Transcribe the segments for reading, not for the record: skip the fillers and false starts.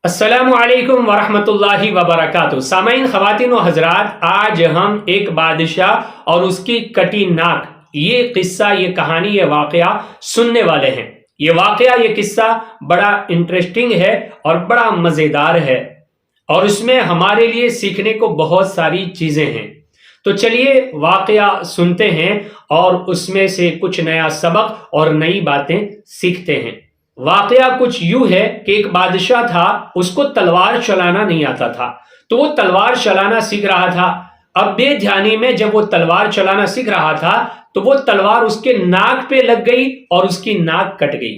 السلام علیکم ورحمۃ اللہ وبرکاتہ۔ سامعین، خواتین و حضرات، آج ہم ایک بادشاہ اور اس کی کٹی ناک یہ قصہ، یہ کہانی، یہ واقعہ سننے والے ہیں۔ یہ واقعہ، یہ قصہ بڑا انٹرسٹنگ ہے اور بڑا مزیدار ہے، اور اس میں ہمارے لیے سیکھنے کو بہت ساری چیزیں ہیں۔ تو چلیے واقعہ سنتے ہیں اور اس میں سے کچھ نیا سبق اور نئی باتیں سیکھتے ہیں۔ واقعہ کچھ یوں ہے کہ ایک بادشاہ تھا، اس کو تلوار چلانا نہیں آتا تھا، تو وہ تلوار چلانا سیکھ رہا تھا۔ اب بے دھیانی میں جب وہ تلوار چلانا سیکھ رہا تھا تو وہ تلوار اس کے ناک پہ لگ گئی اور اس کی ناک کٹ گئی۔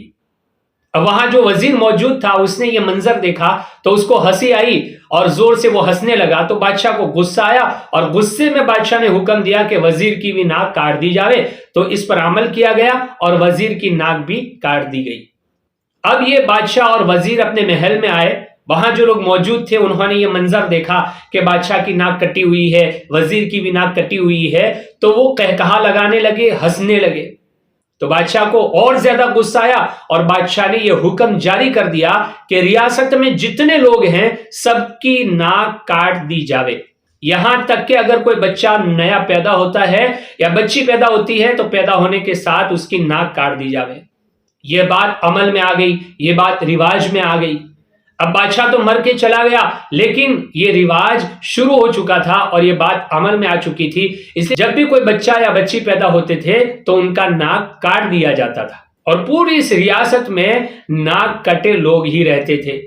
اب وہاں جو وزیر موجود تھا، اس نے یہ منظر دیکھا تو اس کو ہنسی آئی اور زور سے وہ ہنسنے لگا، تو بادشاہ کو غصہ آیا اور غصے میں بادشاہ نے حکم دیا کہ وزیر کی بھی ناک کاٹ دی جاوے۔ تو اس پر عمل کیا گیا اور وزیر کی ناک بھی کاٹ دی گئی۔ اب یہ بادشاہ اور وزیر اپنے محل میں آئے، وہاں جو لوگ موجود تھے انہوں نے یہ منظر دیکھا کہ بادشاہ کی ناک کٹی ہوئی ہے، وزیر کی بھی ناک کٹی ہوئی ہے، تو وہ قہقہا لگانے لگے، ہنسنے لگے۔ تو بادشاہ کو اور زیادہ غصہ آیا اور بادشاہ نے یہ حکم جاری کر دیا کہ ریاست میں جتنے لوگ ہیں سب کی ناک کاٹ دی جاوے، یہاں تک کہ اگر کوئی بچہ نیا پیدا ہوتا ہے یا بچی پیدا ہوتی ہے تو پیدا ہونے کے ساتھ اس کی ناک کاٹ دی جاوے۔ یہ بات عمل میں آ گئی، یہ بات رواج میں آ گئی۔ اب بادشاہ تو مر کے چلا گیا، لیکن یہ رواج شروع ہو چکا تھا اور یہ بات عمل میں آ چکی تھی، اس لیے جب بھی کوئی بچہ یا بچی پیدا ہوتے تھے تو ان کا ناک کاٹ دیا جاتا تھا، اور پوری اس ریاست میں ناک کٹے لوگ ہی رہتے تھے۔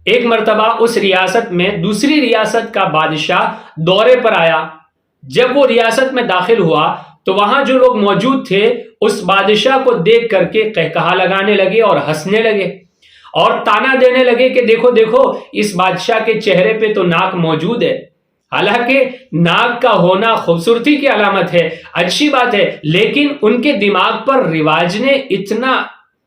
ایک مرتبہ اس ریاست میں دوسری ریاست کا بادشاہ دورے پر آیا۔ جب وہ ریاست میں داخل ہوا تو وہاں جو لوگ موجود تھے اس بادشاہ کو دیکھ کر کے قہقہا لگانے لگے اور ہنسنے لگے اور تانا دینے لگے کہ دیکھو دیکھو، اس بادشاہ کے چہرے پہ تو ناک موجود ہے۔ حالانکہ ناک کا ہونا خوبصورتی کی علامت ہے، اچھی بات ہے، لیکن ان کے دماغ پر رواج نے اتنا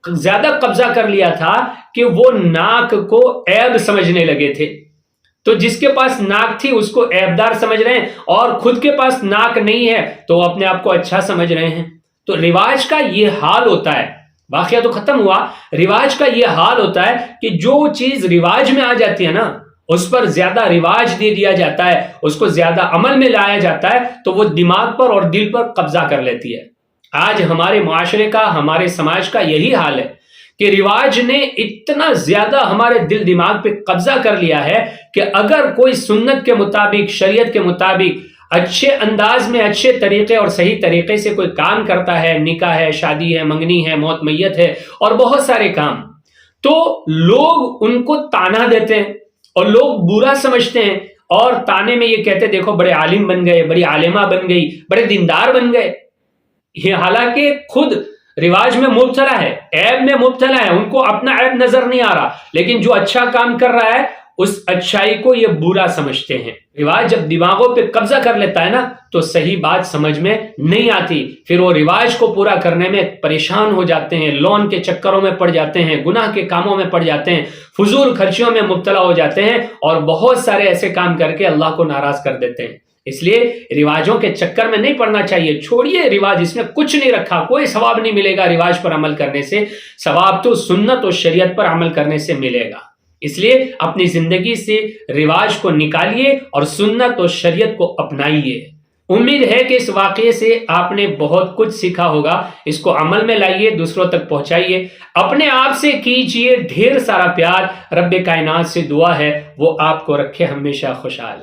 زیادہ قبضہ کر لیا تھا کہ وہ ناک کو عیب سمجھنے لگے تھے۔ تو جس کے پاس ناک تھی اس کو عیبدار سمجھ رہے ہیں، اور خود کے پاس ناک نہیں ہے تو وہ اپنے آپ کو اچھا سمجھ رہے ہیں۔ تو رواج کا یہ حال ہوتا ہے، واقعہ تو ختم ہوا، رواج کا یہ حال ہوتا ہے کہ جو چیز رواج میں آ جاتی ہے نا، اس پر زیادہ رواج دے دیا جاتا ہے، اس کو زیادہ عمل میں لایا جاتا ہے تو وہ دماغ پر اور دل پر قبضہ کر لیتی ہے۔ آج ہمارے معاشرے کا، ہمارے سماج کا یہی حال ہے کہ رواج نے اتنا زیادہ ہمارے دل دماغ پہ قبضہ کر لیا ہے کہ اگر کوئی سنت کے مطابق، شریعت کے مطابق اچھے انداز میں، اچھے طریقے اور صحیح طریقے سے کوئی کام کرتا ہے، نکاح ہے، شادی ہے، منگنی ہے، موت میت ہے اور بہت سارے کام، تو لوگ ان کو تانا دیتے ہیں اور لوگ برا سمجھتے ہیں، اور تانے میں یہ کہتے ہیں دیکھو بڑے عالم بن گئے، بڑی عالمہ بن گئی، بڑے دیندار بن گئے۔ یہ حالانکہ خود رواج میں مبتلا ہے، عیب میں مبتلا ہے، ان کو اپنا عیب نظر نہیں آ رہا، لیکن جو اچھا کام کر رہا ہے اس اچھائی کو یہ برا سمجھتے ہیں۔ رواج جب دماغوں پہ قبضہ کر لیتا ہے نا تو صحیح بات سمجھ میں نہیں آتی، پھر وہ رواج کو پورا کرنے میں پریشان ہو جاتے ہیں، لون کے چکروں میں پڑ جاتے ہیں، گناہ کے کاموں میں پڑ جاتے ہیں، فضول خرچیوں میں مبتلا ہو جاتے ہیں، اور بہت سارے ایسے کام کر کے اللہ کو ناراض کر دیتے ہیں۔ اس لیے رواجوں کے چکر میں نہیں پڑنا چاہیے، چھوڑیے رواج، اس میں کچھ نہیں رکھا، کوئی ثواب نہیں ملے گا رواج پر عمل کرنے سے، ثواب تو سنت و شریعت پر عمل کرنے سے ملے گا۔ اس لیے اپنی زندگی سے رواج کو نکالیے اور سنت و شریعت کو اپنائیے۔ امید ہے کہ اس واقعے سے آپ نے بہت کچھ سیکھا ہوگا، اس کو عمل میں لائیے، دوسروں تک پہنچائیے، اپنے آپ سے کیجیے ڈھیر سارا پیار۔ رب کائنات سے دعا ہے وہ آپ کو رکھے ہمیشہ خوشحال۔